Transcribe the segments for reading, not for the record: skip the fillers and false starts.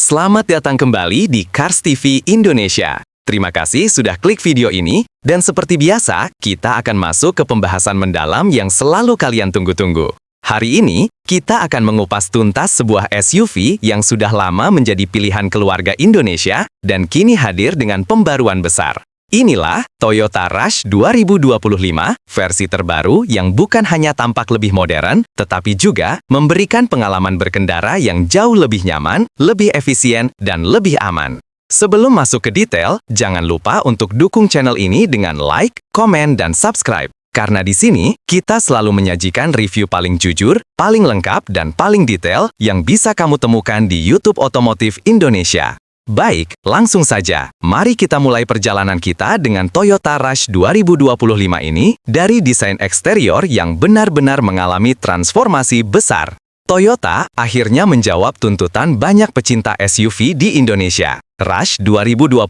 Selamat datang kembali di Cars TV Indonesia. Terima kasih sudah klik video ini, dan seperti biasa, kita akan masuk ke pembahasan mendalam yang selalu kalian tunggu-tunggu. Hari ini, kita akan mengupas tuntas sebuah SUV yang sudah lama menjadi pilihan keluarga Indonesia dan kini hadir dengan pembaruan besar. Inilah Toyota Rush 2025, versi terbaru yang bukan hanya tampak lebih modern, tetapi juga memberikan pengalaman berkendara yang jauh lebih nyaman, lebih efisien, dan lebih aman. Sebelum masuk ke detail, jangan lupa untuk dukung channel ini dengan like, komen, dan subscribe. Karena di sini, kita selalu menyajikan review paling jujur, paling lengkap, dan paling detail yang bisa kamu temukan di YouTube Otomotif Indonesia. Baik, langsung saja. Mari kita mulai perjalanan kita dengan Toyota Rush 2025 ini dari desain eksterior yang benar-benar mengalami transformasi besar. Toyota akhirnya menjawab tuntutan banyak pecinta SUV di Indonesia. Rush 2025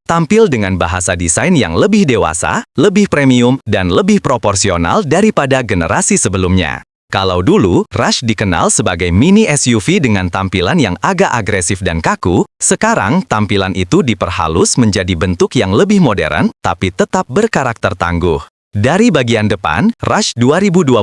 tampil dengan bahasa desain yang lebih dewasa, lebih premium, dan lebih proporsional daripada generasi sebelumnya. Kalau dulu, Rush dikenal sebagai mini SUV dengan tampilan yang agak agresif dan kaku, sekarang tampilan itu diperhalus menjadi bentuk yang lebih modern, tapi tetap berkarakter tangguh. Dari bagian depan, Rush 2025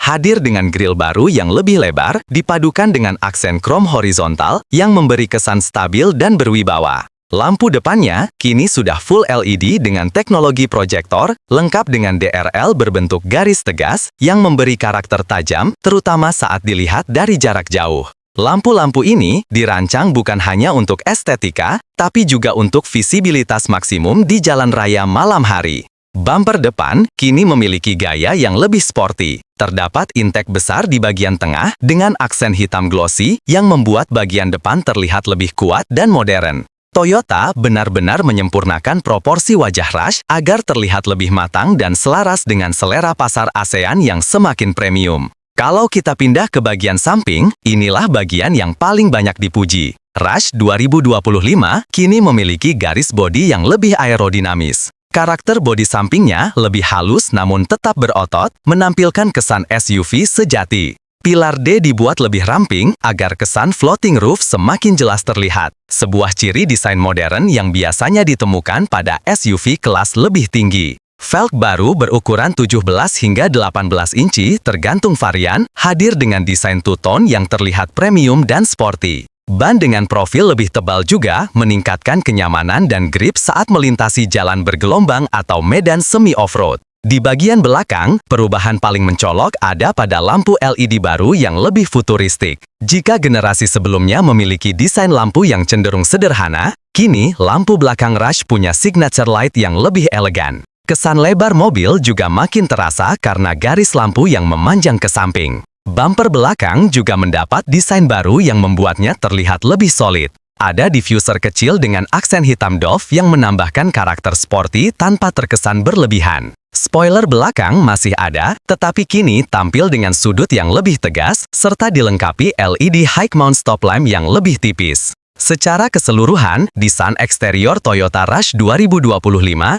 hadir dengan grill baru yang lebih lebar, dipadukan dengan aksen krom horizontal yang memberi kesan stabil dan berwibawa. Lampu depannya kini sudah full LED dengan teknologi proyektor, lengkap dengan DRL berbentuk garis tegas yang memberi karakter tajam, terutama saat dilihat dari jarak jauh. Lampu-lampu ini dirancang bukan hanya untuk estetika, tapi juga untuk visibilitas maksimum di jalan raya malam hari. Bumper depan kini memiliki gaya yang lebih sporty. Terdapat intake besar di bagian tengah dengan aksen hitam glossy yang membuat bagian depan terlihat lebih kuat dan modern. Toyota benar-benar menyempurnakan proporsi wajah Rush agar terlihat lebih matang dan selaras dengan selera pasar ASEAN yang semakin premium. Kalau kita pindah ke bagian samping, inilah bagian yang paling banyak dipuji. Rush 2025 kini memiliki garis bodi yang lebih aerodinamis. Karakter bodi sampingnya lebih halus namun tetap berotot, menampilkan kesan SUV sejati. Pilar D dibuat lebih ramping agar kesan floating roof semakin jelas terlihat. Sebuah ciri desain modern yang biasanya ditemukan pada SUV kelas lebih tinggi. Velg baru berukuran 17 hingga 18 inci tergantung varian, hadir dengan desain two-tone yang terlihat premium dan sporty. Ban dengan profil lebih tebal juga meningkatkan kenyamanan dan grip saat melintasi jalan bergelombang atau medan semi off-road. Di bagian belakang, perubahan paling mencolok ada pada lampu LED baru yang lebih futuristik. Jika generasi sebelumnya memiliki desain lampu yang cenderung sederhana, kini lampu belakang Rush punya signature light yang lebih elegan. Kesan lebar mobil juga makin terasa karena garis lampu yang memanjang ke samping. Bumper belakang juga mendapat desain baru yang membuatnya terlihat lebih solid. Ada diffuser kecil dengan aksen hitam doff yang menambahkan karakter sporty tanpa terkesan berlebihan. Spoiler belakang masih ada, tetapi kini tampil dengan sudut yang lebih tegas, serta dilengkapi LED high mount stop lamp yang lebih tipis. Secara keseluruhan, desain eksterior Toyota Rush 2025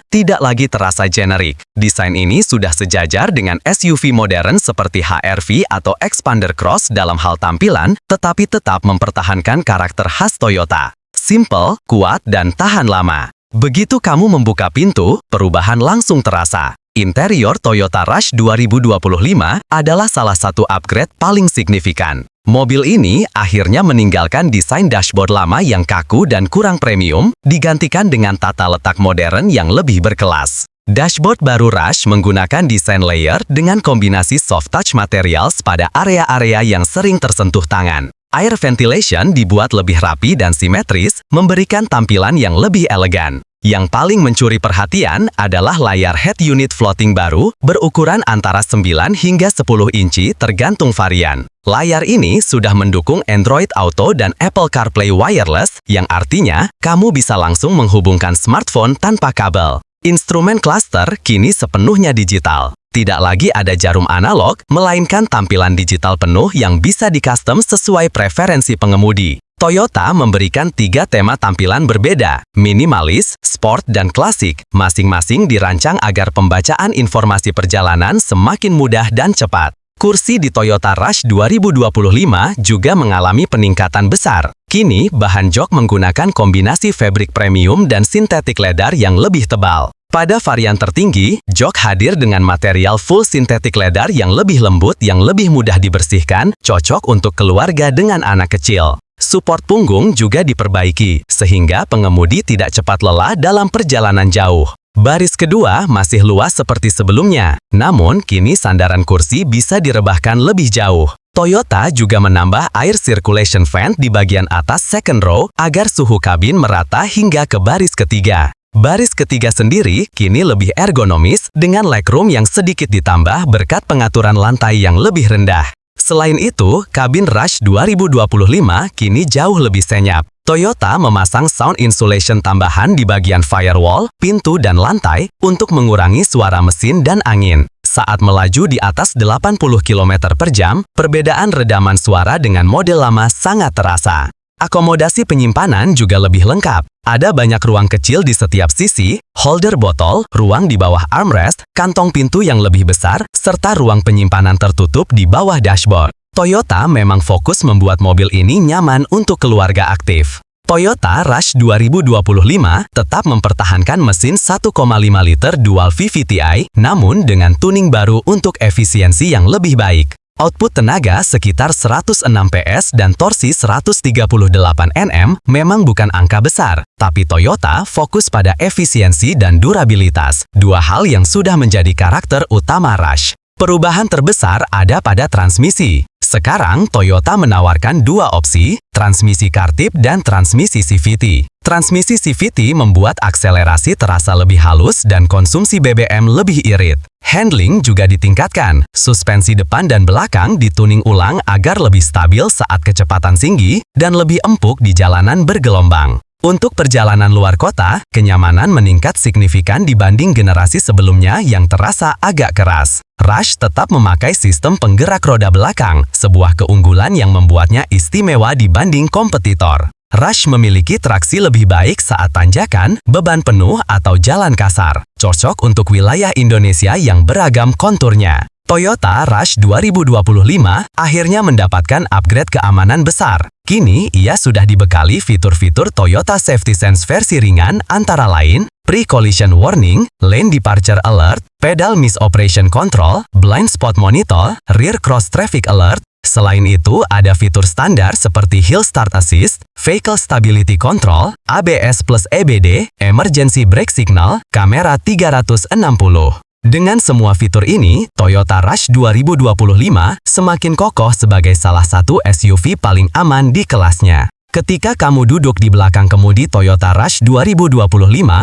tidak lagi terasa generik. Desain ini sudah sejajar dengan SUV modern seperti HR-V atau Xpander Cross dalam hal tampilan, tetapi tetap mempertahankan karakter khas Toyota. Simple, kuat, dan tahan lama. Begitu kamu membuka pintu, perubahan langsung terasa. Interior Toyota Rush 2025 adalah salah satu upgrade paling signifikan. Mobil ini akhirnya meninggalkan desain dashboard lama yang kaku dan kurang premium, digantikan dengan tata letak modern yang lebih berkelas. Dashboard baru Rush menggunakan desain layer dengan kombinasi soft touch materials pada area-area yang sering tersentuh tangan. Air ventilation dibuat lebih rapi dan simetris, memberikan tampilan yang lebih elegan. Yang paling mencuri perhatian adalah layar head unit floating baru, berukuran antara 9 hingga 10 inci tergantung varian. Layar ini sudah mendukung Android Auto dan Apple CarPlay Wireless, yang artinya kamu bisa langsung menghubungkan smartphone tanpa kabel. Instrumen cluster kini sepenuhnya digital. Tidak lagi ada jarum analog, melainkan tampilan digital penuh yang bisa di-custom sesuai preferensi pengemudi. Toyota memberikan 3 tema tampilan berbeda, minimalis, sport, dan klasik, masing-masing dirancang agar pembacaan informasi perjalanan semakin mudah dan cepat. Kursi di Toyota Rush 2025 juga mengalami peningkatan besar. Kini, bahan jok menggunakan kombinasi fabrik premium dan sintetik leather yang lebih tebal. Pada varian tertinggi, jok hadir dengan material full sintetik leather yang lebih lembut yang lebih mudah dibersihkan, cocok untuk keluarga dengan anak kecil. Support punggung juga diperbaiki, sehingga pengemudi tidak cepat lelah dalam perjalanan jauh. Baris kedua masih luas seperti sebelumnya, namun kini sandaran kursi bisa direbahkan lebih jauh. Toyota juga menambah air circulation vent di bagian atas second row agar suhu kabin merata hingga ke baris ketiga. Baris ketiga sendiri kini lebih ergonomis dengan legroom yang sedikit ditambah berkat pengaturan lantai yang lebih rendah. Selain itu, kabin Rush 2025 kini jauh lebih senyap. Toyota memasang sound insulation tambahan di bagian firewall, pintu, dan lantai untuk mengurangi suara mesin dan angin. Saat melaju di atas 80 km per jam, perbedaan redaman suara dengan model lama sangat terasa. Akomodasi penyimpanan juga lebih lengkap. Ada banyak ruang kecil di setiap sisi, holder botol, ruang di bawah armrest, kantong pintu yang lebih besar, serta ruang penyimpanan tertutup di bawah dashboard. Toyota memang fokus membuat mobil ini nyaman untuk keluarga aktif. Toyota Rush 2025 tetap mempertahankan mesin 1,5 liter dual VVTi, namun dengan tuning baru untuk efisiensi yang lebih baik. Output tenaga sekitar 106 PS dan torsi 138 Nm memang bukan angka besar, tapi Toyota fokus pada efisiensi dan durabilitas, dua hal yang sudah menjadi karakter utama Rush. Perubahan terbesar ada pada transmisi. Sekarang, Toyota menawarkan dua opsi, transmisi kartip dan transmisi CVT. Transmisi CVT membuat akselerasi terasa lebih halus dan konsumsi BBM lebih irit. Handling juga ditingkatkan, suspensi depan dan belakang dituning ulang agar lebih stabil saat kecepatan tinggi dan lebih empuk di jalanan bergelombang. Untuk perjalanan luar kota, kenyamanan meningkat signifikan dibanding generasi sebelumnya yang terasa agak keras. Rush tetap memakai sistem penggerak roda belakang, sebuah keunggulan yang membuatnya istimewa dibanding kompetitor. Rush memiliki traksi lebih baik saat tanjakan, beban penuh, atau jalan kasar. Cocok untuk wilayah Indonesia yang beragam konturnya. Toyota Rush 2025 akhirnya mendapatkan upgrade keamanan besar. Kini, ia sudah dibekali fitur-fitur Toyota Safety Sense versi ringan antara lain Pre-Collision Warning, Lane Departure Alert, Pedal Misoperation Control, Blind Spot Monitor, Rear Cross Traffic Alert. Selain itu, ada fitur standar seperti Hill Start Assist, Vehicle Stability Control, ABS plus EBD, Emergency Brake Signal, kamera 360. Dengan semua fitur ini, Toyota Rush 2025 semakin kokoh sebagai salah satu SUV paling aman di kelasnya. Ketika kamu duduk di belakang kemudi Toyota Rush 2025,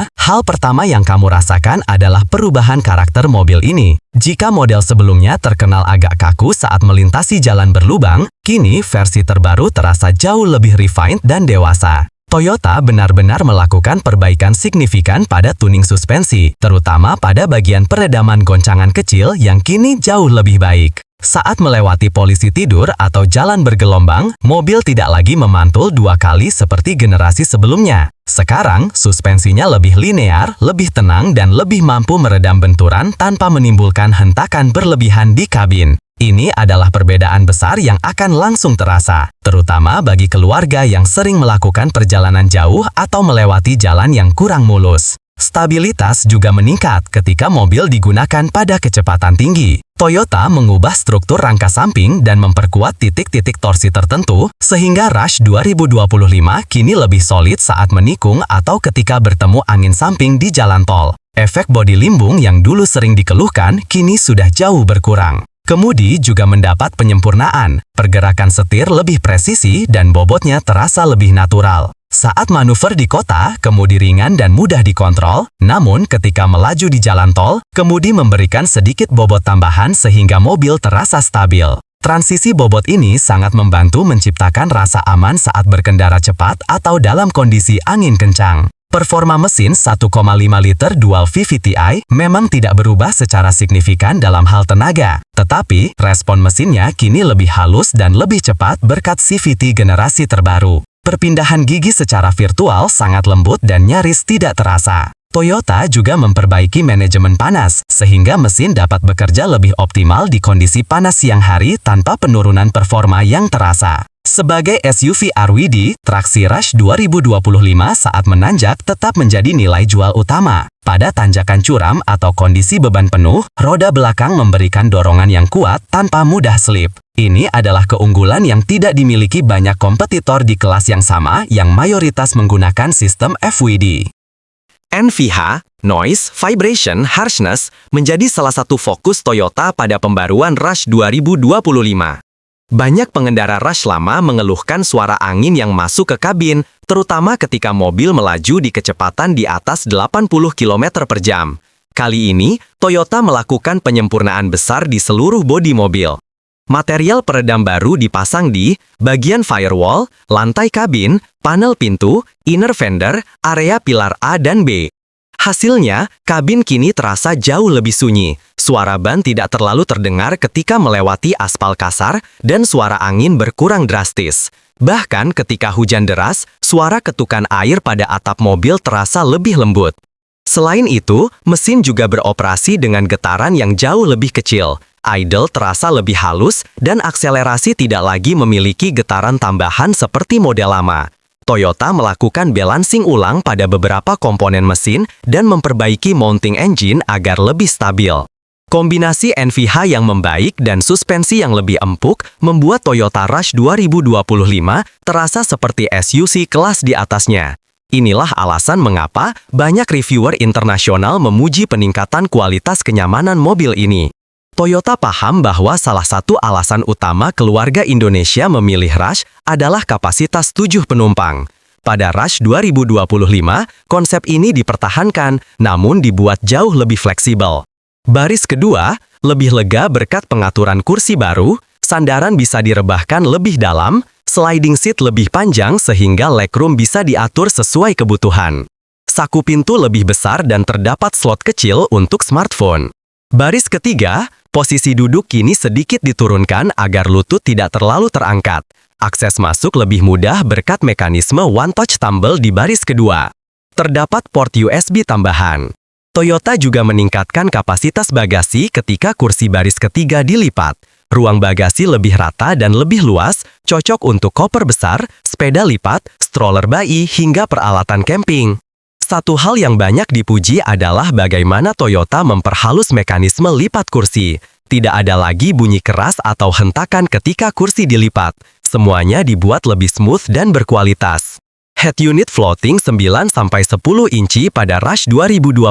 hal pertama yang kamu rasakan adalah perubahan karakter mobil ini. Jika model sebelumnya terkenal agak kaku saat melintasi jalan berlubang, kini versi terbaru terasa jauh lebih refined dan dewasa. Toyota benar-benar melakukan perbaikan signifikan pada tuning suspensi, terutama pada bagian peredaman goncangan kecil yang kini jauh lebih baik. Saat melewati polisi tidur atau jalan bergelombang, mobil tidak lagi memantul dua kali seperti generasi sebelumnya. Sekarang, suspensinya lebih linear, lebih tenang, dan lebih mampu meredam benturan tanpa menimbulkan hentakan berlebihan di kabin. Ini adalah perbedaan besar yang akan langsung terasa, terutama bagi keluarga yang sering melakukan perjalanan jauh atau melewati jalan yang kurang mulus. Stabilitas juga meningkat ketika mobil digunakan pada kecepatan tinggi. Toyota mengubah struktur rangka samping dan memperkuat titik-titik torsi tertentu, sehingga Rush 2025 kini lebih solid saat menikung atau ketika bertemu angin samping di jalan tol. Efek bodi limbung yang dulu sering dikeluhkan kini sudah jauh berkurang. Kemudi juga mendapat penyempurnaan, pergerakan setir lebih presisi dan bobotnya terasa lebih natural. Saat manuver di kota, kemudi ringan dan mudah dikontrol, namun ketika melaju di jalan tol, kemudi memberikan sedikit bobot tambahan sehingga mobil terasa stabil. Transisi bobot ini sangat membantu menciptakan rasa aman saat berkendara cepat atau dalam kondisi angin kencang. Performa mesin 1,5 liter dual VVTi memang tidak berubah secara signifikan dalam hal tenaga, tetapi respon mesinnya kini lebih halus dan lebih cepat berkat CVT generasi terbaru. Perpindahan gigi secara virtual sangat lembut dan nyaris tidak terasa. Toyota juga memperbaiki manajemen panas, sehingga mesin dapat bekerja lebih optimal di kondisi panas siang hari tanpa penurunan performa yang terasa. Sebagai SUV RWD, traksi Rush 2025 saat menanjak tetap menjadi nilai jual utama. Pada tanjakan curam atau kondisi beban penuh, roda belakang memberikan dorongan yang kuat tanpa mudah slip. Ini adalah keunggulan yang tidak dimiliki banyak kompetitor di kelas yang sama yang mayoritas menggunakan sistem FWD. NVH, Noise, Vibration, Harshness, menjadi salah satu fokus Toyota pada pembaruan Rush 2025. Banyak pengendara Rush lama mengeluhkan suara angin yang masuk ke kabin, terutama ketika mobil melaju di kecepatan di atas 80 km per jam. Kali ini, Toyota melakukan penyempurnaan besar di seluruh bodi mobil. Material peredam baru dipasang di bagian firewall, lantai kabin, panel pintu, inner fender, area pilar A dan B. Hasilnya, kabin kini terasa jauh lebih sunyi. Suara ban tidak terlalu terdengar ketika melewati aspal kasar, dan suara angin berkurang drastis. Bahkan ketika hujan deras, suara ketukan air pada atap mobil terasa lebih lembut. Selain itu, mesin juga beroperasi dengan getaran yang jauh lebih kecil. Idle terasa lebih halus, dan akselerasi tidak lagi memiliki getaran tambahan seperti model lama. Toyota melakukan balancing ulang pada beberapa komponen mesin dan memperbaiki mounting engine agar lebih stabil. Kombinasi NVH yang membaik dan suspensi yang lebih empuk membuat Toyota Rush 2025 terasa seperti SUV kelas di atasnya. Inilah alasan mengapa banyak reviewer internasional memuji peningkatan kualitas kenyamanan mobil ini. Toyota paham bahwa salah satu alasan utama keluarga Indonesia memilih Rush adalah kapasitas 7 penumpang. Pada Rush 2025, konsep ini dipertahankan, namun dibuat jauh lebih fleksibel. Baris kedua, lebih lega berkat pengaturan kursi baru, sandaran bisa direbahkan lebih dalam, sliding seat lebih panjang sehingga legroom bisa diatur sesuai kebutuhan. Saku pintu lebih besar dan terdapat slot kecil untuk smartphone. Baris ketiga, posisi duduk kini sedikit diturunkan agar lutut tidak terlalu terangkat. Akses masuk lebih mudah berkat mekanisme One Touch Tumble di baris kedua. Terdapat port USB tambahan. Toyota juga meningkatkan kapasitas bagasi ketika kursi baris ketiga dilipat. Ruang bagasi lebih rata dan lebih luas, cocok untuk koper besar, sepeda lipat, stroller bayi, hingga peralatan camping. Satu hal yang banyak dipuji adalah bagaimana Toyota memperhalus mekanisme lipat kursi. Tidak ada lagi bunyi keras atau hentakan ketika kursi dilipat. Semuanya dibuat lebih smooth dan berkualitas. Head unit floating 9-10 inci pada Rush 2025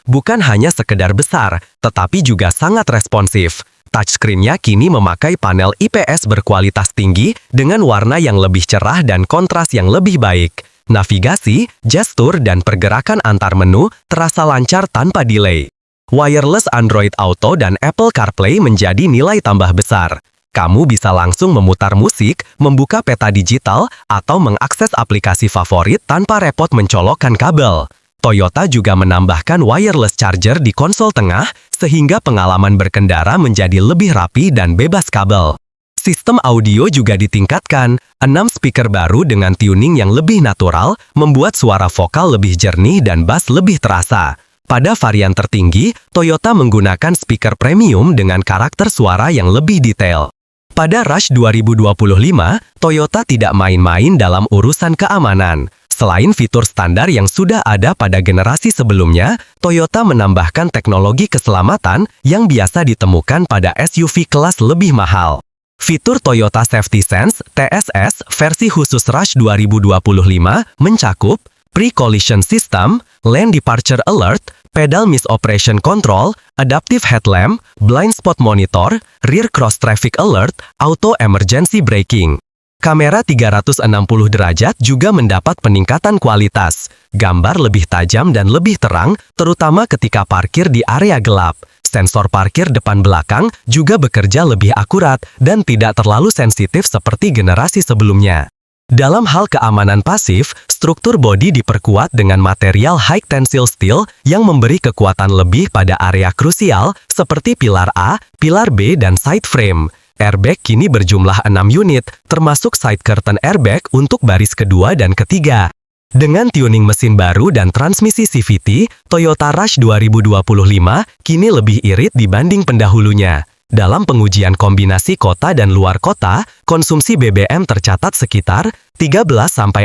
bukan hanya sekedar besar, tetapi juga sangat responsif. Touchscreen-nya kini memakai panel IPS berkualitas tinggi dengan warna yang lebih cerah dan kontras yang lebih baik. Navigasi, gestur, dan pergerakan antar menu terasa lancar tanpa delay. Wireless Android Auto dan Apple CarPlay menjadi nilai tambah besar. Kamu bisa langsung memutar musik, membuka peta digital, atau mengakses aplikasi favorit tanpa repot mencolokkan kabel. Toyota juga menambahkan wireless charger di konsol tengah, sehingga pengalaman berkendara menjadi lebih rapi dan bebas kabel. Sistem audio juga ditingkatkan, 6 speaker baru dengan tuning yang lebih natural, membuat suara vokal lebih jernih dan bass lebih terasa. Pada varian tertinggi, Toyota menggunakan speaker premium dengan karakter suara yang lebih detail. Pada Rush 2025, Toyota tidak main-main dalam urusan keamanan. Selain fitur standar yang sudah ada pada generasi sebelumnya, Toyota menambahkan teknologi keselamatan yang biasa ditemukan pada SUV kelas lebih mahal. Fitur Toyota Safety Sense (TSS) versi khusus Rush 2025 mencakup Pre-Collision System, Lane Departure Alert, Pedal Misoperation Control, Adaptive Headlamp, Blind Spot Monitor, Rear Cross Traffic Alert, Auto Emergency Braking. Kamera 360 derajat juga mendapat peningkatan kualitas. Gambar lebih tajam dan lebih terang, terutama ketika parkir di area gelap. Sensor parkir depan belakang juga bekerja lebih akurat dan tidak terlalu sensitif seperti generasi sebelumnya. Dalam hal keamanan pasif, struktur bodi diperkuat dengan material high tensile steel yang memberi kekuatan lebih pada area krusial seperti pilar A, pilar B, dan side frame. Airbag kini berjumlah 6 unit, termasuk side curtain airbag untuk baris kedua dan ketiga. Dengan tuning mesin baru dan transmisi CVT, Toyota Rush 2025 kini lebih irit dibanding pendahulunya. Dalam pengujian kombinasi kota dan luar kota, konsumsi BBM tercatat sekitar 13-14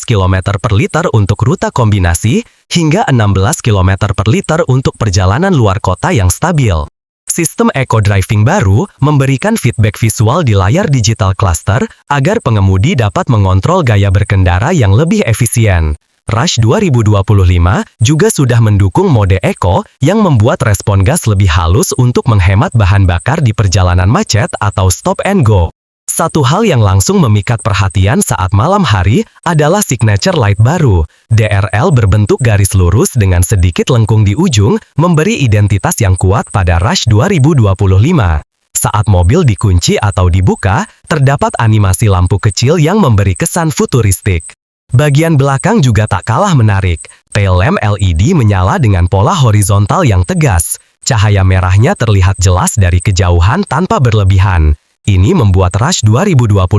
km per liter untuk rute kombinasi, hingga 16 km per liter untuk perjalanan luar kota yang stabil. Sistem Eco Driving baru memberikan feedback visual di layar digital cluster agar pengemudi dapat mengontrol gaya berkendara yang lebih efisien. Rush 2025 juga sudah mendukung mode Eco yang membuat respon gas lebih halus untuk menghemat bahan bakar di perjalanan macet atau stop and go. Satu hal yang langsung memikat perhatian saat malam hari adalah signature light baru. DRL berbentuk garis lurus dengan sedikit lengkung di ujung, memberi identitas yang kuat pada Rush 2025. Saat mobil dikunci atau dibuka, terdapat animasi lampu kecil yang memberi kesan futuristik. Bagian belakang juga tak kalah menarik. Tail lamp LED menyala dengan pola horizontal yang tegas. Cahaya merahnya terlihat jelas dari kejauhan tanpa berlebihan. Ini membuat Rush 2025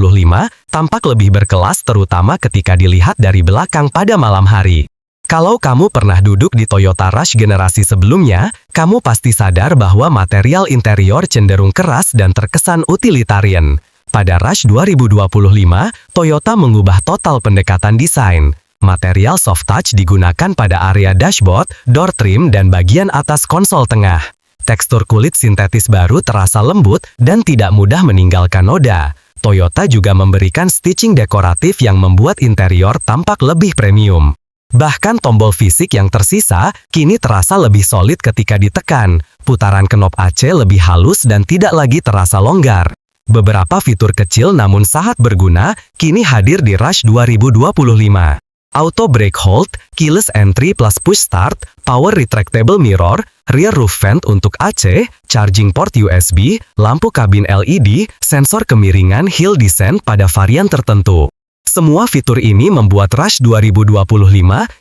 tampak lebih berkelas terutama ketika dilihat dari belakang pada malam hari. Kalau kamu pernah duduk di Toyota Rush generasi sebelumnya, kamu pasti sadar bahwa material interior cenderung keras dan terkesan utilitarian. Pada Rush 2025, Toyota mengubah total pendekatan desain. Material soft touch digunakan pada area dashboard, door trim, dan bagian atas konsol tengah. Tekstur kulit sintetis baru terasa lembut dan tidak mudah meninggalkan noda. Toyota juga memberikan stitching dekoratif yang membuat interior tampak lebih premium. Bahkan tombol fisik yang tersisa kini terasa lebih solid ketika ditekan. Putaran knob AC lebih halus dan tidak lagi terasa longgar. Beberapa fitur kecil namun sangat berguna kini hadir di Rush 2025. Auto brake hold, keyless entry plus push start, power retractable mirror, rear roof vent untuk AC, charging port USB, lampu kabin LED, sensor kemiringan hill descent pada varian tertentu. Semua fitur ini membuat Rush 2025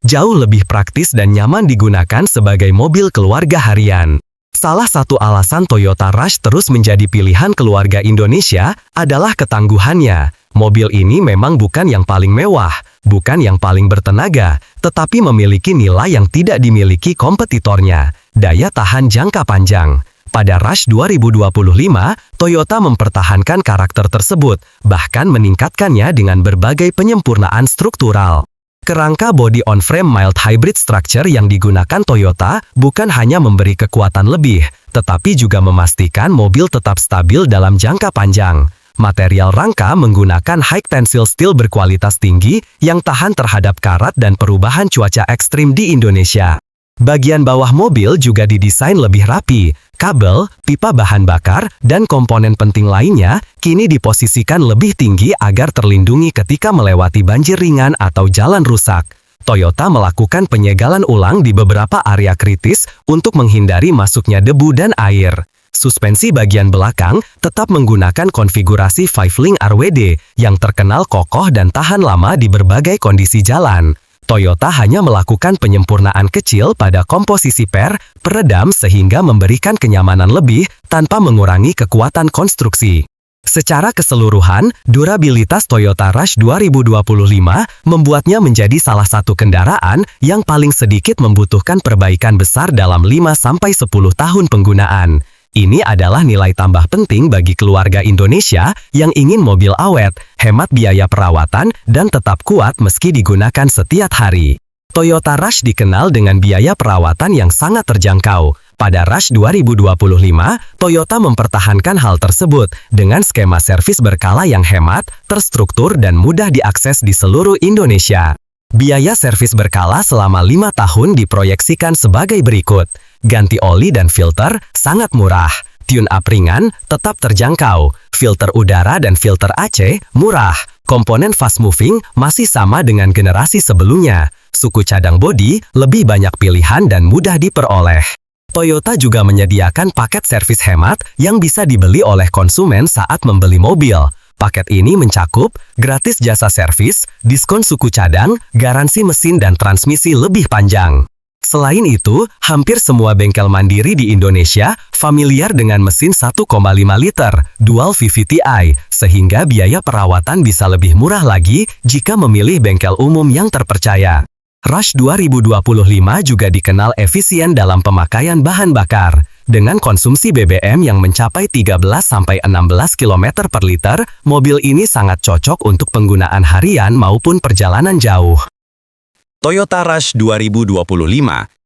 jauh lebih praktis dan nyaman digunakan sebagai mobil keluarga harian. Salah satu alasan Toyota Rush terus menjadi pilihan keluarga Indonesia adalah ketangguhannya. Mobil ini memang bukan yang paling mewah, bukan yang paling bertenaga, tetapi memiliki nilai yang tidak dimiliki kompetitornya, daya tahan jangka panjang. Pada Rush 2025, Toyota mempertahankan karakter tersebut, bahkan meningkatkannya dengan berbagai penyempurnaan struktural. Kerangka body on-frame mild hybrid structure yang digunakan Toyota bukan hanya memberi kekuatan lebih, tetapi juga memastikan mobil tetap stabil dalam jangka panjang. Material rangka menggunakan high tensile steel berkualitas tinggi yang tahan terhadap karat dan perubahan cuaca ekstrim di Indonesia. Bagian bawah mobil juga didesain lebih rapi. Kabel, pipa bahan bakar, dan komponen penting lainnya kini diposisikan lebih tinggi agar terlindungi ketika melewati banjir ringan atau jalan rusak. Toyota melakukan penyegalan ulang di beberapa area kritis untuk menghindari masuknya debu dan air. Suspensi bagian belakang tetap menggunakan konfigurasi 5-link RWD yang terkenal kokoh dan tahan lama di berbagai kondisi jalan. Toyota hanya melakukan penyempurnaan kecil pada komposisi peredam sehingga memberikan kenyamanan lebih tanpa mengurangi kekuatan konstruksi. Secara keseluruhan, durabilitas Toyota Rush 2025 membuatnya menjadi salah satu kendaraan yang paling sedikit membutuhkan perbaikan besar dalam 5-10 tahun penggunaan. Ini adalah nilai tambah penting bagi keluarga Indonesia yang ingin mobil awet, hemat biaya perawatan, dan tetap kuat meski digunakan setiap hari. Toyota Rush dikenal dengan biaya perawatan yang sangat terjangkau. Pada Rush 2025, Toyota mempertahankan hal tersebut dengan skema servis berkala yang hemat, terstruktur, dan mudah diakses di seluruh Indonesia. Biaya servis berkala selama 5 tahun diproyeksikan sebagai berikut. Ganti oli dan filter sangat murah. Tune-up ringan tetap terjangkau. Filter udara dan filter AC murah. Komponen fast moving masih sama dengan generasi sebelumnya. Suku cadang bodi lebih banyak pilihan dan mudah diperoleh. Toyota juga menyediakan paket servis hemat yang bisa dibeli oleh konsumen saat membeli mobil. Paket ini mencakup gratis jasa servis, diskon suku cadang, garansi mesin dan transmisi lebih panjang. Selain itu, hampir semua bengkel mandiri di Indonesia familiar dengan mesin 1,5 liter Dual VVT-i, sehingga biaya perawatan bisa lebih murah lagi jika memilih bengkel umum yang terpercaya. Rush 2025 juga dikenal efisien dalam pemakaian bahan bakar. Dengan konsumsi BBM yang mencapai 13-16 km per liter, mobil ini sangat cocok untuk penggunaan harian maupun perjalanan jauh. Toyota Rush 2025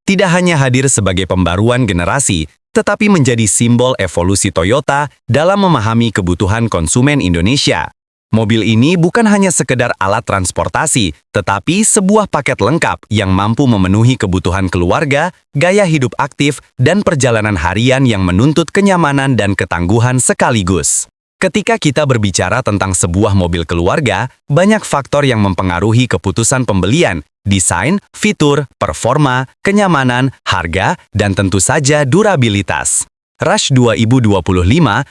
tidak hanya hadir sebagai pembaruan generasi, tetapi menjadi simbol evolusi Toyota dalam memahami kebutuhan konsumen Indonesia. Mobil ini bukan hanya sekedar alat transportasi, tetapi sebuah paket lengkap yang mampu memenuhi kebutuhan keluarga, gaya hidup aktif, dan perjalanan harian yang menuntut kenyamanan dan ketangguhan sekaligus. Ketika kita berbicara tentang sebuah mobil keluarga, banyak faktor yang mempengaruhi keputusan pembelian, desain, fitur, performa, kenyamanan, harga, dan tentu saja durabilitas. Rush 2025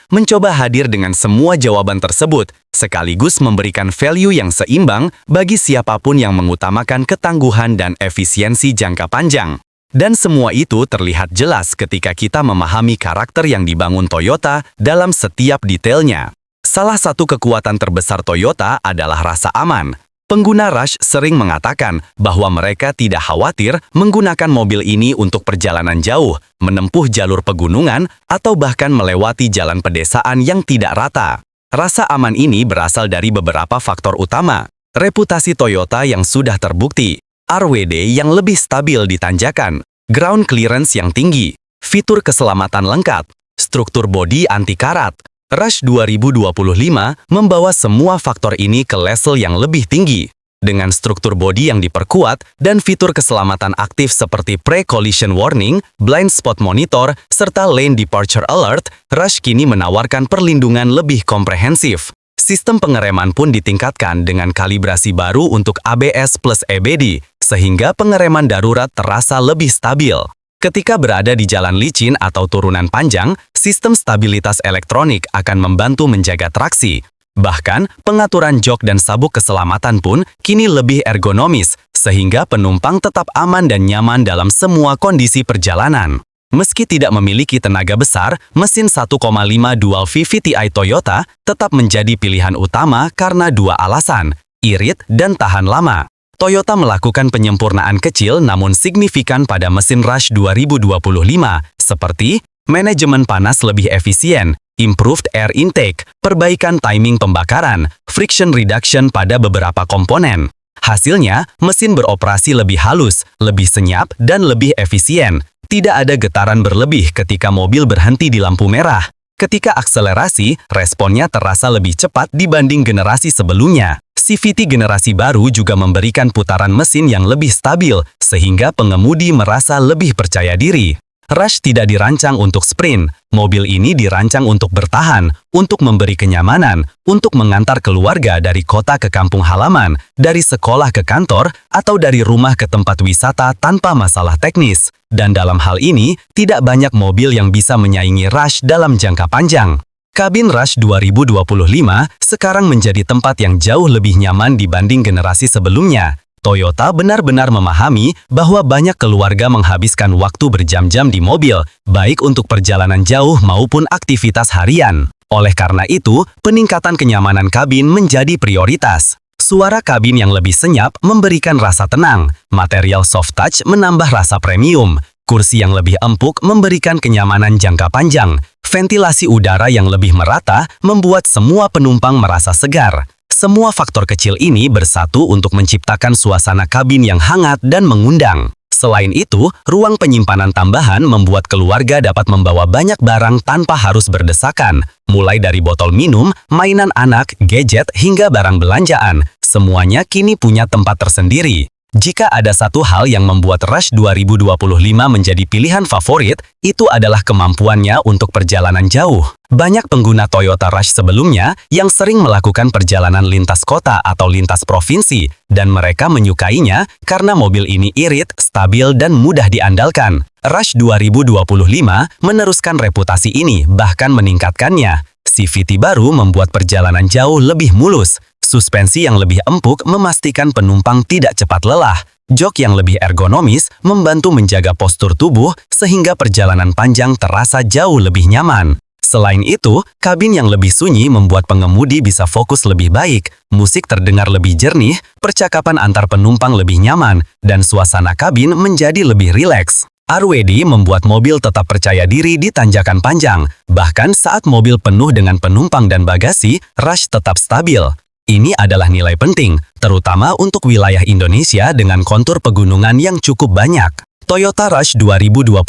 mencoba hadir dengan semua jawaban tersebut, sekaligus memberikan value yang seimbang bagi siapapun yang mengutamakan ketangguhan dan efisiensi jangka panjang. Dan semua itu terlihat jelas ketika kita memahami karakter yang dibangun Toyota dalam setiap detailnya. Salah satu kekuatan terbesar Toyota adalah rasa aman. Pengguna Rush sering mengatakan bahwa mereka tidak khawatir menggunakan mobil ini untuk perjalanan jauh, menempuh jalur pegunungan, atau bahkan melewati jalan pedesaan yang tidak rata. Rasa aman ini berasal dari beberapa faktor utama. Reputasi Toyota yang sudah terbukti, RWD yang lebih stabil di tanjakan, ground clearance yang tinggi, fitur keselamatan lengkap, struktur bodi anti-karat. Rush 2025 membawa semua faktor ini ke level yang lebih tinggi. Dengan struktur bodi yang diperkuat dan fitur keselamatan aktif seperti pre-collision warning, blind spot monitor, serta lane departure alert, Rush kini menawarkan perlindungan lebih komprehensif. Sistem pengereman pun ditingkatkan dengan kalibrasi baru untuk ABS plus EBD, sehingga pengereman darurat terasa lebih stabil. Ketika berada di jalan licin atau turunan panjang, sistem stabilitas elektronik akan membantu menjaga traksi. Bahkan, pengaturan jok dan sabuk keselamatan pun kini lebih ergonomis, sehingga penumpang tetap aman dan nyaman dalam semua kondisi perjalanan. Meski tidak memiliki tenaga besar, mesin 1,5 Dual VVT-i Toyota tetap menjadi pilihan utama karena dua alasan, irit dan tahan lama. Toyota melakukan penyempurnaan kecil namun signifikan pada mesin Rush 2025, seperti manajemen panas lebih efisien, improved air intake, perbaikan timing pembakaran, friction reduction pada beberapa komponen. Hasilnya, mesin beroperasi lebih halus, lebih senyap, dan lebih efisien. Tidak ada getaran berlebih ketika mobil berhenti di lampu merah. Ketika akselerasi, responnya terasa lebih cepat dibanding generasi sebelumnya. CVT generasi baru juga memberikan putaran mesin yang lebih stabil, sehingga pengemudi merasa lebih percaya diri. Rush tidak dirancang untuk sprint, mobil ini dirancang untuk bertahan, untuk memberi kenyamanan, untuk mengantar keluarga dari kota ke kampung halaman, dari sekolah ke kantor, atau dari rumah ke tempat wisata tanpa masalah teknis. Dan dalam hal ini, tidak banyak mobil yang bisa menyaingi Rush dalam jangka panjang. Kabin Rush 2025 sekarang menjadi tempat yang jauh lebih nyaman dibanding generasi sebelumnya. Toyota benar-benar memahami bahwa banyak keluarga menghabiskan waktu berjam-jam di mobil, baik untuk perjalanan jauh maupun aktivitas harian. Oleh karena itu, peningkatan kenyamanan kabin menjadi prioritas. Suara kabin yang lebih senyap memberikan rasa tenang, material soft touch menambah rasa premium, kursi yang lebih empuk memberikan kenyamanan jangka panjang, ventilasi udara yang lebih merata membuat semua penumpang merasa segar. Semua faktor kecil ini bersatu untuk menciptakan suasana kabin yang hangat dan mengundang. Selain itu, ruang penyimpanan tambahan membuat keluarga dapat membawa banyak barang tanpa harus berdesakan, mulai dari botol minum, mainan anak, gadget, hingga barang belanjaan. Semuanya kini punya tempat tersendiri. Jika ada satu hal yang membuat Rush 2025 menjadi pilihan favorit, itu adalah kemampuannya untuk perjalanan jauh. Banyak pengguna Toyota Rush sebelumnya yang sering melakukan perjalanan lintas kota atau lintas provinsi, dan mereka menyukainya karena mobil ini irit, stabil, dan mudah diandalkan. Rush 2025 meneruskan reputasi ini, bahkan meningkatkannya. CVT baru membuat perjalanan jauh lebih mulus. Suspensi yang lebih empuk memastikan penumpang tidak cepat lelah, Jok yang lebih ergonomis membantu menjaga postur tubuh sehingga perjalanan panjang terasa jauh lebih nyaman. Selain itu, kabin yang lebih sunyi membuat pengemudi bisa fokus lebih baik, musik terdengar lebih jernih, percakapan antar penumpang lebih nyaman, dan suasana kabin menjadi lebih rileks. RWD membuat mobil tetap percaya diri di tanjakan panjang, bahkan saat mobil penuh dengan penumpang dan bagasi, rush tetap stabil. Ini adalah nilai penting, terutama untuk wilayah Indonesia dengan kontur pegunungan yang cukup banyak. Toyota Rush 2025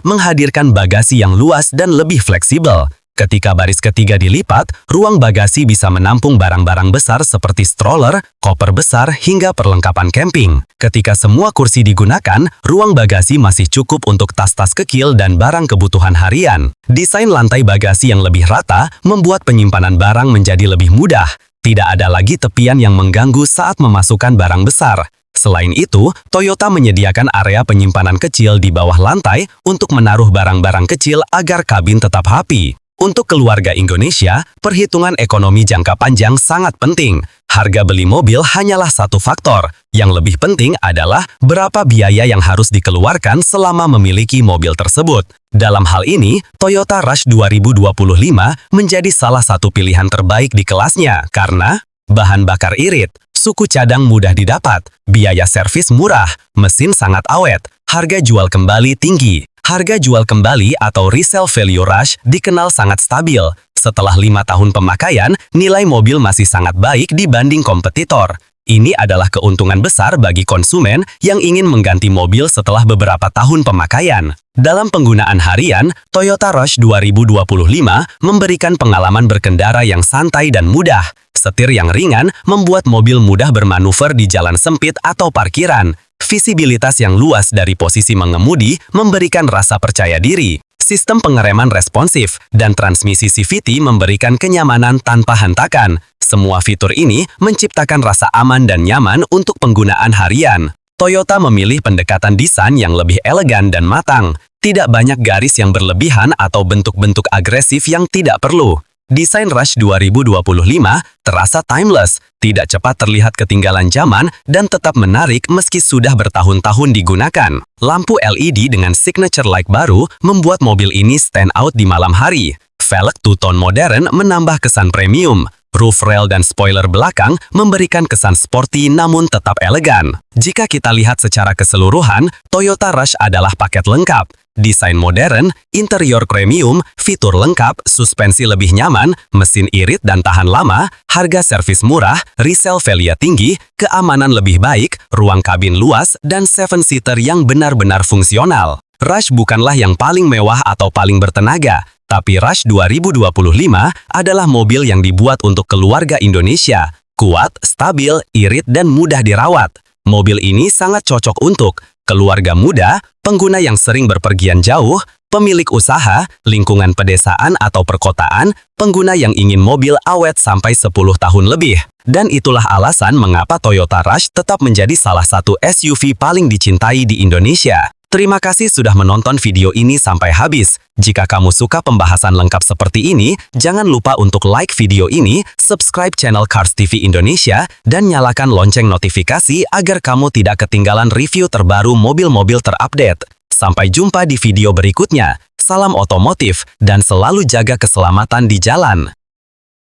menghadirkan bagasi yang luas dan lebih fleksibel. Ketika baris ketiga dilipat, ruang bagasi bisa menampung barang-barang besar seperti stroller, koper besar, hingga perlengkapan camping. Ketika semua kursi digunakan, ruang bagasi masih cukup untuk tas-tas kecil dan barang kebutuhan harian. Desain lantai bagasi yang lebih rata membuat penyimpanan barang menjadi lebih mudah. Tidak ada lagi tepian yang mengganggu saat memasukkan barang besar. Selain itu, Toyota menyediakan area penyimpanan kecil di bawah lantai untuk menaruh barang-barang kecil agar kabin tetap rapi. Untuk keluarga Indonesia, perhitungan ekonomi jangka panjang sangat penting. Harga beli mobil hanyalah satu faktor. Yang lebih penting adalah berapa biaya yang harus dikeluarkan selama memiliki mobil tersebut. Dalam hal ini, Toyota Rush 2025 menjadi salah satu pilihan terbaik di kelasnya karena bahan bakar irit, suku cadang mudah didapat, biaya servis murah, mesin sangat awet, harga jual kembali tinggi. Harga jual kembali atau resale value Rush dikenal sangat stabil. Setelah 5 tahun pemakaian, nilai mobil masih sangat baik dibanding kompetitor. Ini adalah keuntungan besar bagi konsumen yang ingin mengganti mobil setelah beberapa tahun pemakaian. Dalam penggunaan harian, Toyota Rush 2025 memberikan pengalaman berkendara yang santai dan mudah. Setir yang ringan membuat mobil mudah bermanuver di jalan sempit atau parkiran. Visibilitas yang luas dari posisi mengemudi memberikan rasa percaya diri. Sistem pengereman responsif dan transmisi CVT memberikan kenyamanan tanpa hentakan. Semua fitur ini menciptakan rasa aman dan nyaman untuk penggunaan harian. Toyota memilih pendekatan desain yang lebih elegan dan matang. Tidak banyak garis yang berlebihan atau bentuk-bentuk agresif yang tidak perlu. Desain Rush 2025 terasa timeless, tidak cepat terlihat ketinggalan zaman, dan tetap menarik meski sudah bertahun-tahun digunakan. Lampu LED dengan signature light baru membuat mobil ini stand out di malam hari. Velg two-tone modern menambah kesan premium. Roof rail dan spoiler belakang memberikan kesan sporty namun tetap elegan. Jika kita lihat secara keseluruhan, Toyota Rush adalah paket lengkap. Desain modern, interior premium, fitur lengkap, suspensi lebih nyaman, mesin irit dan tahan lama, harga servis murah, resale value tinggi, keamanan lebih baik, ruang kabin luas, dan 7-seater yang benar-benar fungsional. Rush bukanlah yang paling mewah atau paling bertenaga, tapi Rush 2025 adalah mobil yang dibuat untuk keluarga Indonesia. Kuat, stabil, irit, dan mudah dirawat. Mobil ini sangat cocok untuk keluarga muda, pengguna yang sering berpergian jauh, pemilik usaha, lingkungan pedesaan atau perkotaan, pengguna yang ingin mobil awet sampai 10 tahun lebih. Dan itulah alasan mengapa Toyota Rush tetap menjadi salah satu SUV paling dicintai di Indonesia. Terima kasih sudah menonton video ini sampai habis. Jika kamu suka pembahasan lengkap seperti ini, jangan lupa untuk like video ini, subscribe channel Cars TV Indonesia, dan nyalakan lonceng notifikasi agar kamu tidak ketinggalan review terbaru mobil-mobil terupdate. Sampai jumpa di video berikutnya. Salam otomotif, dan selalu jaga keselamatan di jalan.